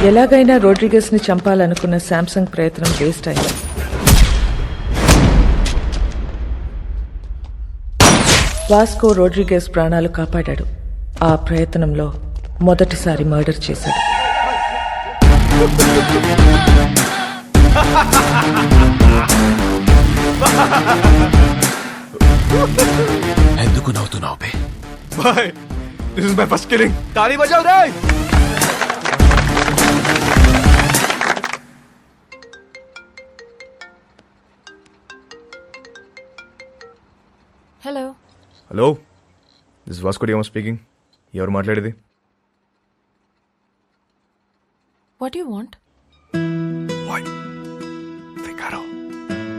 ఎలాగైనా రోడ్రిగస్ ని చంపాలనుకున్న శాంసంగ్ ప్రయత్నం వేస్ట్ అయింది. వాస్కో రోడ్రిగస్ ప్రాణాలు కాపాడాడు. ఆ ప్రయత్నంలో మొదటిసారి మర్డర్ చేశాడు. ఎందుకు నవ్వుతున్నావు బే? Boy, this is my first killing. తాళీ బజావ్ రే. Hello hello, this Vasco da Gama speaking. ఎవరు మాట్లాడేది? What you want? Figaro,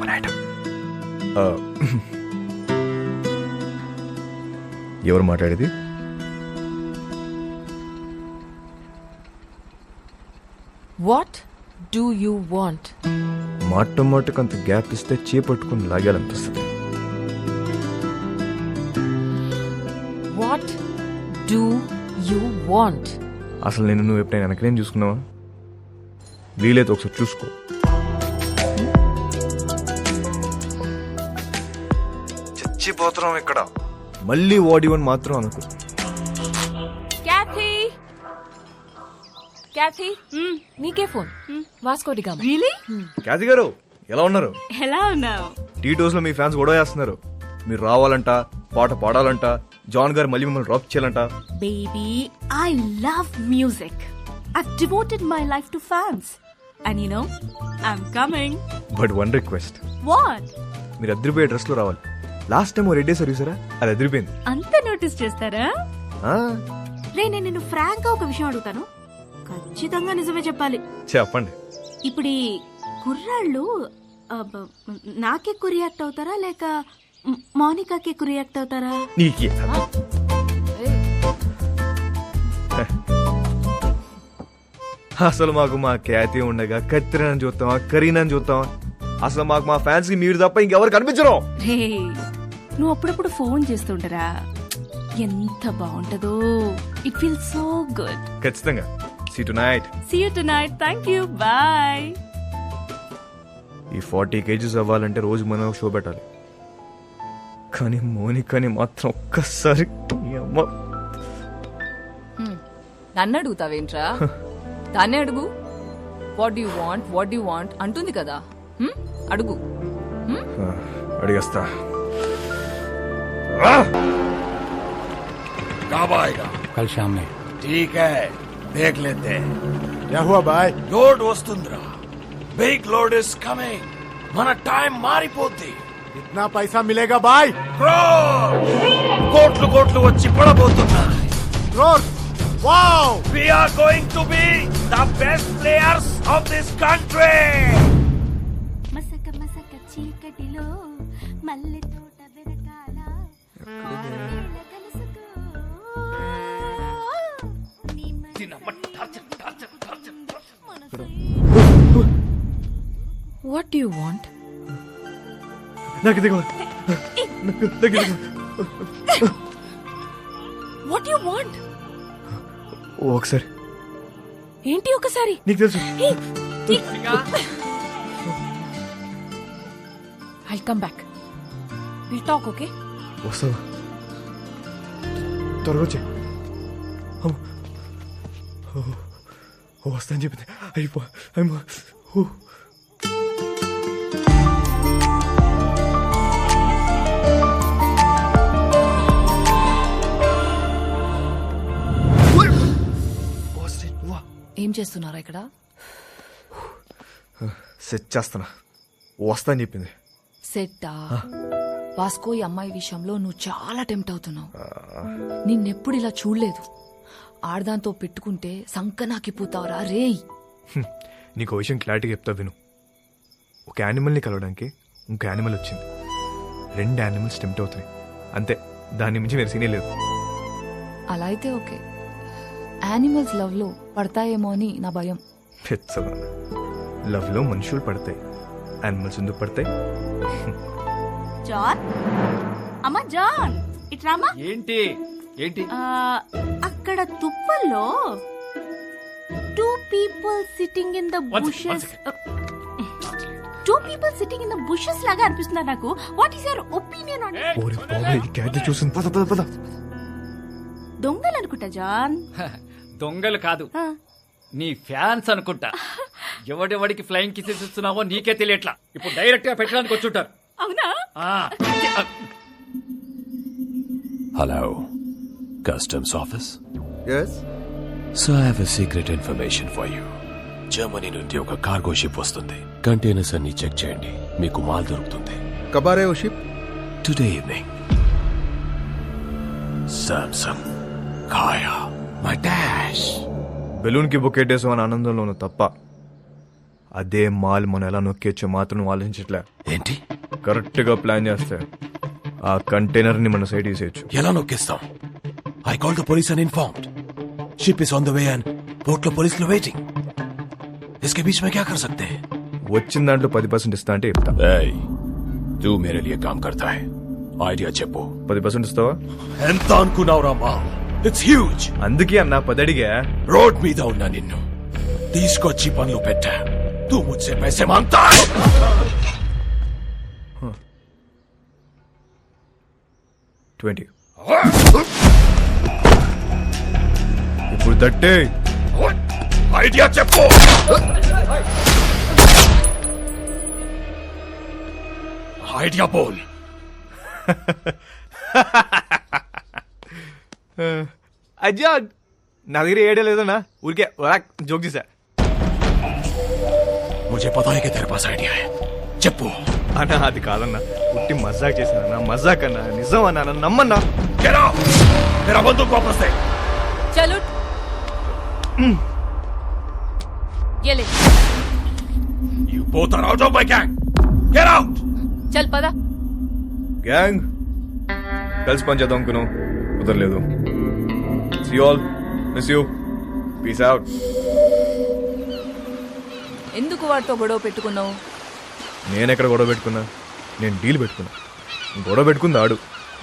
un item. ఎవరు మాట్లాడేది? What do you want? మాటకు అంత గ్యాప్ ఇస్తే చేపట్టుకుని లాగాలనిపిస్తుంది. What do you want? అసలు నేను నువ్వు ఎప్పుడైనా వెనకనేం చూసుకున్నావా? వీలైతే ఒకసారి చూసుకో. చచ్చిపోతున్నాం ఇక్కడ. మళ్ళీ వాడివని మాత్రం అనుకో. క్యాథీ నీకే phone. Vasco da Gama. Really? Cathy గారు ఎలా ఉన్నారు? ఎలా ఉన్నావు? టీటోస్ లో మీ ఫ్యాన్స్ గొడవ చేస్తున్నారు. మీరు రావాలంట, పాట పాడాలంట, జాన్ గారు మళ్ళీ మిమ్మల్ని డ్రాప్ చేయాలంట. Baby, I love music. I've devoted my life to fans. And you know, I'm coming. But one request. What? మీరు అదిరిపోయే డ్రెస్ లో రావాలి. లాస్ట్ టైం రెడ్ డే సర్వీసరా, అది అదిరిపోయింది. అంత నోటీస్ చేస్తారా? ఆ, రే, నేను నిన్ను ఫ్రాంక్ గా ఒక విషయం అడుగుతాను, ఖచ్చితంగా నిజమే చెప్పాలి. చెప్పండి. ఇప్పుడు ఈ కుర్రాళ్ళు నాకెక్కువ రియాక్ట్ అవుతారా లేక మౌనికాకి ఎక్కువ రియాక్ట్ అవుతారా? నీకే అసలు మాకు మా ఖ్యాతి ఉండగా కత్తిరని చూస్తావా, కరీనాని చూస్తావా? అసలు మాకు మా ఫ్యాన్స్ కి మీరు తప్ప ఇంకెవరు కనిపించరు. రే, నువ్వు అప్పుడప్పుడు ఫోన్ చేస్తుంటారా? ఎంత బాగుంటదో. It feel so good. ఖచ్చితంగా. See tonight. See you tonight. Thank you. Bye. ఈ 40 kgs అవ్వాలంటే రోజు మనం ఒక షో పెట్టాలి. కానీ మోనికాని మాత్రం ఒక్కసారి ఈ అమ్మ. నన్ను అడుగుతావేంట్రా? దాన్నే అడుగు. వాట్ యు వాంట్ అంటుంది కదా. అడుగు. అడిగేస్తా. कब आएगा? कल शाम में. ठीक है, देख लेते हैं. क्या हुआ भाई? लोड वस्तुंद्रा, बिग लोड इज कमिंग. మన టైం మారిపోద్ది. कितना पैसा मिलेगा भाई? కోట్లు కోట్లు వచ్చి పడబోతున్నాయి. Crore. Wow. We are going to be the best players of this country. మసక మసక చీకటిలో మల్లె తోట వెనకాల వాట్ యు వాంట్? నాకు దిగు. What you want? ఒకసారి ఏంటి ఒకసారి? నీకు తెలుసు. I'll come back. We'll talk, okay? వస్తావా? త్వరగా వచ్చే. వస్తా అని చెప్పింది. అయిపో. ఏం చేస్తున్నారా ఇక్కడ? సెట్ చేస్తానా. వస్తా అని చెప్పింది. సెట్టా? వాస్కో ఈ అమ్మాయి విషయంలో నువ్వు చాలా టెంప్ట్ అవుతున్నావు. నిన్నెప్పుడు ఇలా చూడలేదు. ఆడదాంతో పెట్టుకుంటే సంకనాకిపోతావురా రేయ్. నీకు విషయం క్లారిటీగా చెప్తా విను. ఒక యానిమల్ని కలవడానికి ఇంకో యానిమల్ వచ్చింది. 2 యానిమల్స్ టెంప్ట్ అవుతున్నాయి అంతే. దాని మించి వేరే సీనే లేదు. అలా అయితే ఓకే. యానిమల్స్ లవ్ లో పడతాయేమో అని నా భయం. లవ్ లో మనుషులు పడతాయి, యానిమల్స్ ఎందుకు పడతాయి? జాన్, అమ్మా జాన్, ఇట్రామా. ఏంటి అక్కడ తుప్పల్లో 2 people sitting in the One bushes. second. Two people sitting in the bushes లాగా అనిపిస్తున్నారు నాకు. What is your opinion on it? ఓరి బాబాయ్ ఈ క్యాట్ చూసింది పద పద పద దొంగలు అనుకుంటా జాన్. దొంగలు కాదు, నీ ఫ్యాన్స్ అనుకుంటా. ఎవడెవడికి ఫ్లయింగ్ కిసెస్ ఇస్తున్నావో నీకే తెలియట్లా. ఇప్పుడు డైరెక్ట్ గా పెట్టడానికి వచ్చుంటారు. అవునా? Hello, customs office. Yes? So I have a secret information for you. Germany నుండి ఒక కార్గో షిప్ వస్తుంది. కంటైనర్స్ అన్ని చెక్ చేయండి, మీకు మాల్ దొరుకుతుంది. कब आ रहे हो ship? Today evening. Samsung Kaya my dash. Balloon కి బొక్కేటేసాం అని ఆనందంలోను తప్ప అదే మాల్ మనం ఎలా నొక్కేచ్చో మాత్రం ఆలోచించట్లే. ఏంటి? కరెక్ట్ గా ప్లాన్ చేస్తే ఆ కంటైనర్ ని మన సైడ్ తీసేయచ్చు. ఎలా నొక్కేస్తాం? I call the police and informed. Ship is on the way and port లో పోలీసులు వెయిటింగ్. इसके बीच में क्या कर सकते हैं? వచ్చిన దాంట్లో 10% ఇస్తా అంటే చెప్తా. ఏయ్, तू मेरे लिए काम करता है. ఐడియా చెప్పు. 10% ఇస్తావా? ఎంత అనుకున్నావురా మా? It's huge. అందుకే అన్న 10 అడిగా. రోడ్ మీద ఉన్నా నిన్ను తీసుకొచ్చి పనులు పెట్టా. तू मुझसे पैसे मांगता है. $20. ఇప్పుడు 30. ఐడియా చెప్పు. ఐడియా బోల్. అజ్జా నా దగ్గర ఏడే లేదన్నా, ఊరికే జోక్ చేశా. मुझे पता है कि तेरे पास आइडिया है. చెప్పు. అన్నా అది కాదన్నా, పుట్టి మజాక్ చేశానన్నా. మజాక్ అన్నా, నిజం అన్నా, నన్ను నమ్మన్నా. Get out! तेरा बंदूक वापस दे. చలో ये ले. You both are out of my gang. Get out! చల్ పద. గ్యాంగ్ కలిసి పని చేద్దాం అనుకున్నాం, కుదరలేదు. See you all. Miss you. Peace out. ఎందుకు వాడితో గొడవ పెట్టుకున్నావు? నేనెక్కడ గొడవ పెట్టుకున్నా? నేను డీల్ పెట్టుకున్నా. గొడవ పెట్టుకుంది ఆడు.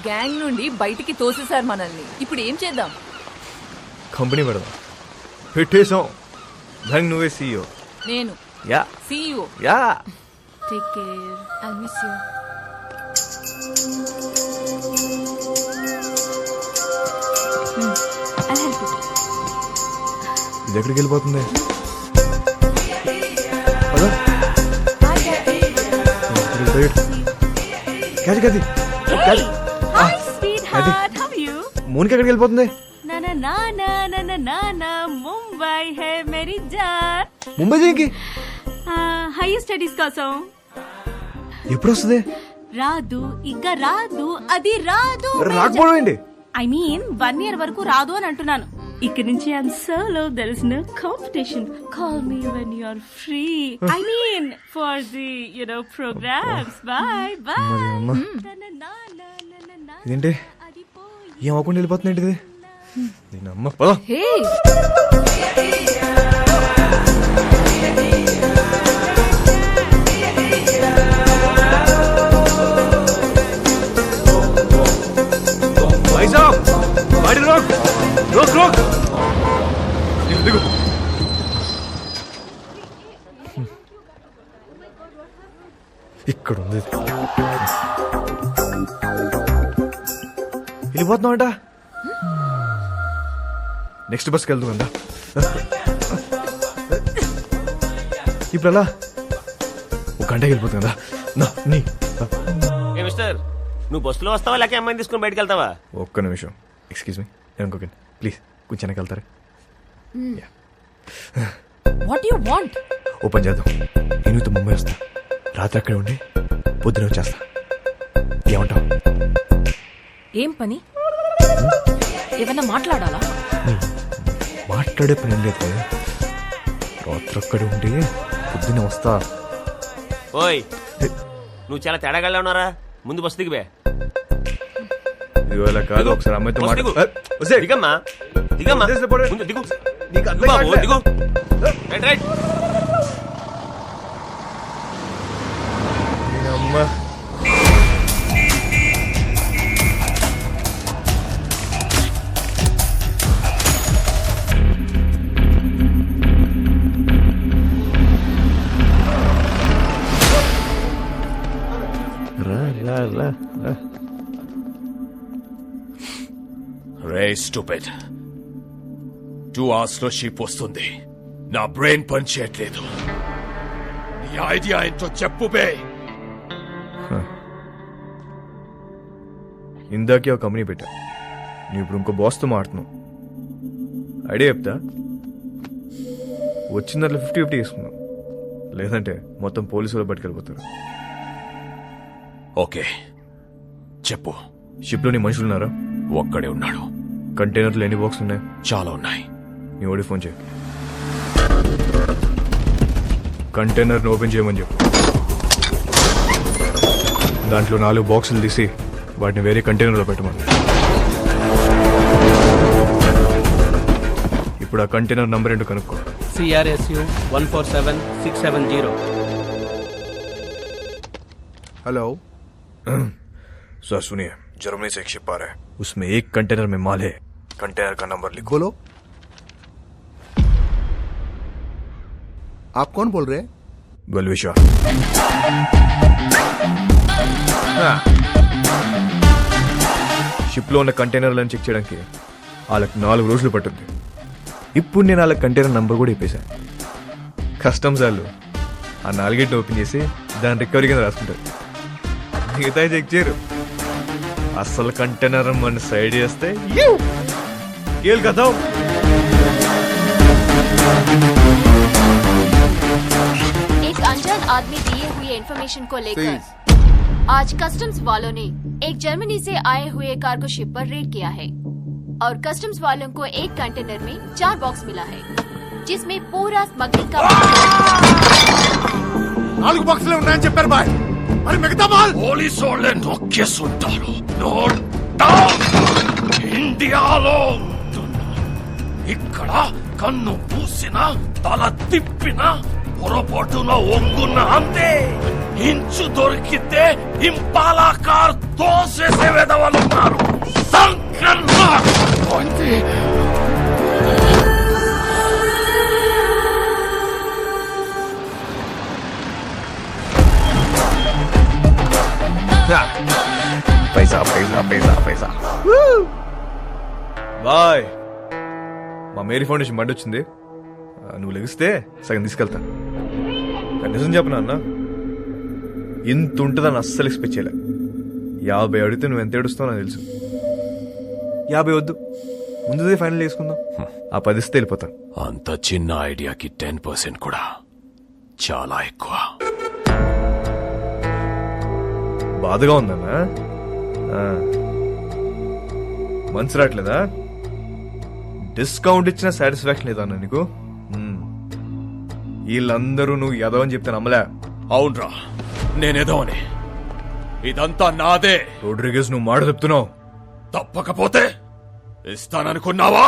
గ్యాంగ్ నుండి బయటికి తోసేశారు మనల్ని. ఇప్పుడు ఏం చేద్దాం? కంపెనీ పెడదాం. పెట్టేశాం. గ్యాంగ్ నువ్వే CEO. నేను yeah CEO. Yeah. Take care. I'll miss you. I'll help you. ఇది ఎక్కడికి వెళ్ళిపోతుంది? పద. క్యాది క్యాది Hey! Hi, sweetheart. How are you? మోనికి ఎక్కడికి వెళ్ళిపోతుంది? Na na na na na na na na. Mumbai hai meri jaan. Mumbai దేనికి? Higher studies కోసం. ఎప్పుడు వస్తుంది? రాదు, ఇక రాదు, అది రాదు. రాకపోవడం ఏంటి? ఐ మీన్ 1 year వరకు రాదు అని అంటున్నాను. ఇక్కడ నుంచి I'm solo. There is no competition. Call me when you are free. I mean for the programmes. Bye bye. ఇదేంటి ఏం అవ్వకుండా వెళ్ళిపోతుంది ఏంటిది? దీని అమ్మ పద. హే भाई साहब, गाड़ी रोक रोक रोक. దిగు దిగు. ఇక్కడ ఉంది. వెళ్ళిపోతున్నామంట. నెక్స్ట్ బస్కి వెళ్దాం అందా. ఇప్పుడు అలా ఒక గంటకి వెళ్ళిపోతుంది కదా. నా నీ ఏ మిస్టర్, నువ్వు బస్సులో వస్తావా లేక అమ్మాయిని తీసుకుని బయటకు వెళ్తావా? ఒక్క నిమిషం. ఎక్స్క్యూజ్ మీ, నేను ఇంకొక ప్లీజ్ కొంచెం వెనక్కి వెళ్తారా? What you want? ఓపెన్ చేద్దాం. నేను ముంబై వస్తా, రాత్రి అక్కడే ఉండి పొద్దున వచ్చేస్తా. ఏమంటావు? ఏం పని? ఏమన్నా మాట్లాడాలా? మాట్లాడే పని ఏం లేదు. రాత్రి అక్కడే ఉండి పొద్దున వస్తా. ఓయ్, నువ్వు చాలా తేడాగా ఉన్నారా? ముందు బస్సు దిగివే. ఇవాళ కాదు, ఒకసారి అమ్మాయితో బస్సు దిగు. మాట్లాడు. దిగమ్మా దిగమ్మా, ముందు దిగు. నీకు దిగు బాబు, దిగు. Right right. అమ్మా రే స్టూపిడ్ 2 hours లో షిప్ వస్తుంది. నా బ్రెయిన్ పని చేయట్లేదు. నీ ఐడియా ఏంటో చెప్పు బే. ఇందాకే ఒక కంపెనీ పెట్టా, నువ్వు ఇప్పుడు ఇంకో బాస్తో మాడుతున్నావు. ఐడియా చెప్తా, వచ్చిన దాంట్లో 50-50 తీసుకున్నావు, లేదంటే మొత్తం పోలీసులు పట్టుకెళ్ళిపోతారు. ఓకే చెప్పు. షిప్లో నీ మనుషులు ఉన్నారా? ఒక్కడే ఉన్నాడు. కంటైనర్లు ఎన్ని బాక్స్ ఉన్నాయి? చాలా ఉన్నాయి. నీ ఓడి ఫోన్ చేయి, కంటైనర్ని ఓపెన్ చేయమని చెప్పు. దాంట్లో 4 బాక్సులు తీసి వాటిని వేరే కంటైనర్లో పెట్టమని. ఇప్పుడు ఆ కంటైనర్ నంబర్ ఏంటో కనుక్కో. CRSU 147670. हेलो सर सुनिए, जर्मनी से एक शिप आ रहा है, उसमें एक कंटेनर में माल है. कंटेनर का नंबर लिखो. बोलो. आप कौन बोल रहे हैं? बलविशा. షిప్లో ఉన్న కంటైనర్లను చెక్ చేయడానికి వాళ్ళకి 4 రోజులు పట్టుద్ది. ఇప్పుడు నేను వాళ్ళ కంటైనర్ నంబర్ కూడా ఇప్పేశాను. కస్టమ్స్ వాళ్ళు ఆ 4 ఓపెన్ చేసి దాని రికవరీ కింద రాసుకుంటారు. మిగతా చెక్ చేయరు. అసలు కంటైనర్ మన సైడ్ చేస్తే కేల్ కదా. एक अनजान आदमी दिए हुए इंफॉर्मेशन को लेकर आज कस्टम्स वालों ने एक जर्मनी से आए हुए कार्गो शिप पर रेड किया है और कस्टम्स वालों को एक कंटेनर में 4 बॉक्स मिला है जिसमें पूरा स्मगलिंग का 4 బాక్సులే ఉన్నాయని చెప్పారు బాయ్. మరి మిగతా మాల్ పోలీసు వాళ్ళే నొక్కేసుంటారు. Note down. ఇండియాలో ఇక్కడ కన్ను పూసిన తల తిప్పిన పొరపాటున ఒంగున్న అంతే. ఇంచు దొరికితే ఇంపాలా కార్ తోసేసే వెదవలున్నారు. పైసా పైసా పైసా పైసా. బాయ్, మా మేరీ ఫౌండేషన్ బండి వచ్చింది. నువ్వు లెగిస్తే సగం తీసుకెళ్తా. నిజం చెప్పనా అన్న, ఇంత ఉంటుందని అస్సలు ఎక్స్పెక్ట్ చేయలే. 50 అడిగితే నువ్వు ఎంత ఏడుస్తావు నాకు తెలుసు. 50 వద్దు, ముందుదే ఫైనల్ చేసుకుందాం. ఆ 10 ఇస్తే వెళ్ళిపోతాను. అంత చిన్న ఐడియాకి 10% కూడా చాలా ఎక్కువ. బాధగా ఉందన్నా, మనసు రావట్లేదా? డిస్కౌంట్ ఇచ్చిన సాటిస్ఫాక్షన్ లేదా అన్న నీకు? వీళ్ళందరూ నువ్వు ఎదవ అని చెప్తే నమ్మలే. అవునరా, నేనేదో అని. ఇదంతా నాదే. రోడ్రిగేస్, నువ్వు మాట చెప్తున్నావు. తప్పకపోతే ఇస్తాననుకున్నావా?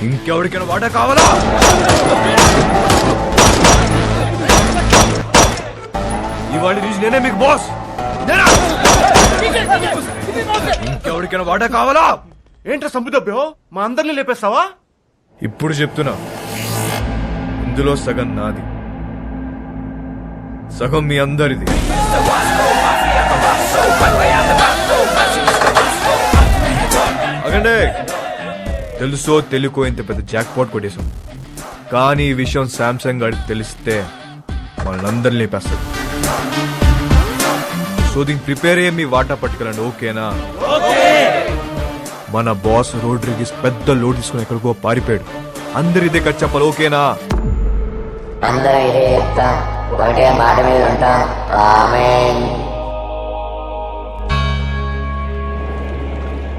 ఇంకెవరికైనా వాటా కావాలా? ఇవాళ నుంచి నేనే మీకు బాస్. ఇంకెవరికైనా వాటా కావాలా? ఏంట్రా సంబుదబ్బో, మా అందరినీ లేపేస్తావా? ఇప్పుడు చెప్తున్నా, ఇందులో సగం నాది, సగం మీ అందరిది. అగండి, తెలుసో తెలుకో ఇంత పెద్ద జాక్ పాట్ కొట్టేశాం. కానీ ఈ విషయం శాంసంగ్ గారికి తెలిస్తే మనందరినీ లేపేస్తాడు. సో దీనికి ప్రిపేర్ అయ్యే మీ వాటా పట్టుకెళ్ళండి, ఓకేనా? మన బాస్ రోడ్రిగీస్ పెద్ద లోడ్ తీసుకుని ఎక్కడికో పారిపోయాడు. అందరి ఇదే ఖర్చు చెప్పాలి, ఓకేనా? అందరూ ఇదే చెప్తాం, ఒకటే మాట మీద ఉంటాం. ఆమేన్.